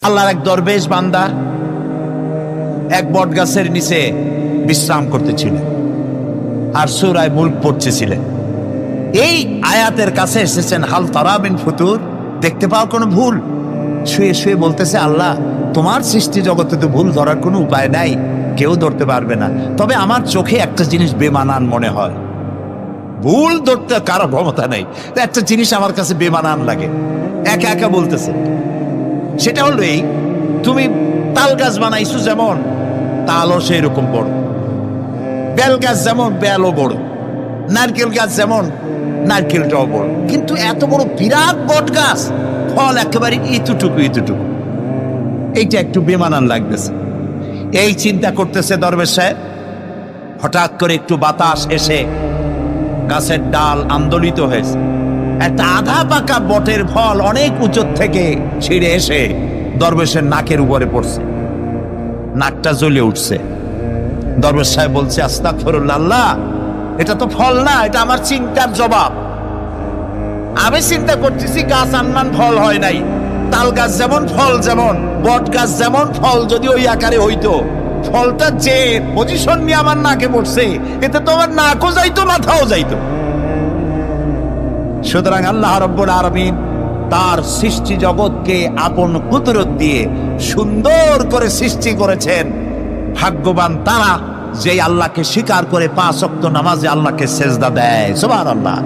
আল্লাহর এক দরবেশ বান্দা এক বট গাছের নিচে বিশ্রাম করতেছিলেন আর সূরা মুলক পড়তেছিলেন। এই আয়াতের কাছে এসেছেন, হাল তারা মিন ফুতুর, দেখতে পাও কোনো ভুল? শুয়ে শুয়ে বলতেছে, আল্লাহ তোমার সৃষ্টি জগতে তো ভুল ধরার কোনো উপায় নাই, কেউ ধরতে পারবে না, তবে আমার চোখে একটা জিনিস বেমানান মনে হয়। ভুল ধরতে কারো ক্ষমতা নেই, একটা জিনিস আমার কাছে বেমানান লাগে। একা একা বলতেছে, সেটা হলো এই, তুমি তাল গাছ বানাইছো যেমন, তালও সেই রকম বড়, বেল গাছ যেমন বেলও বড়, নারকেল গাছ যেমন নারকেলটাও বড়, কিন্তু এত বড় বিরাট বট গাছ, ফল একেবারে ইতুটুকু ইতুটুকু, এইটা একটু বেমানান লাগতেছে। এই চিন্তা করতেছে দরবেশ সাহেব, হঠাৎ করে একটু বাতাস এসে গাছের ডাল আন্দোলিত হয়েছে, একটা আধা পাকা বটের ফল অনেক উঁচু থেকে ছিঁড়ে এসে দরবেশের নাকের উপরে পড়ছে, নাকটা জ্বলে উঠছে। দরবেশ সাহেব বলছে, আস্তাগফিরুল্লাহ, আল্লাহ এটা তো ফল না, এটা আমার চিন্তার জবাব। আমি চিন্তা করতেছি গাছ আনমান ফল হয় নাই, তাল গাছ যেমন ফল যেমন, বট গাছ যেমন ফল যদি ওই আকারে হইতো, ফলটা যে পজিশন নিয়ে আমার নাকে পড়ছে, এতে তো আমার নাকও যাইতো মাথাও যাইতো। সুতরাং আল্লাহ রাব্বুল আলামিন তার সৃষ্টি জগৎকে আপন কুদরত দিয়ে সুন্দর করে সৃষ্টি করেছেন। ভাগ্যবান তারা যে আল্লাহকে স্বীকার করে 5 ওয়াক্ত নামাজে আল্লাহকে সেজদা দেয়। সুবহানাল্লাহ।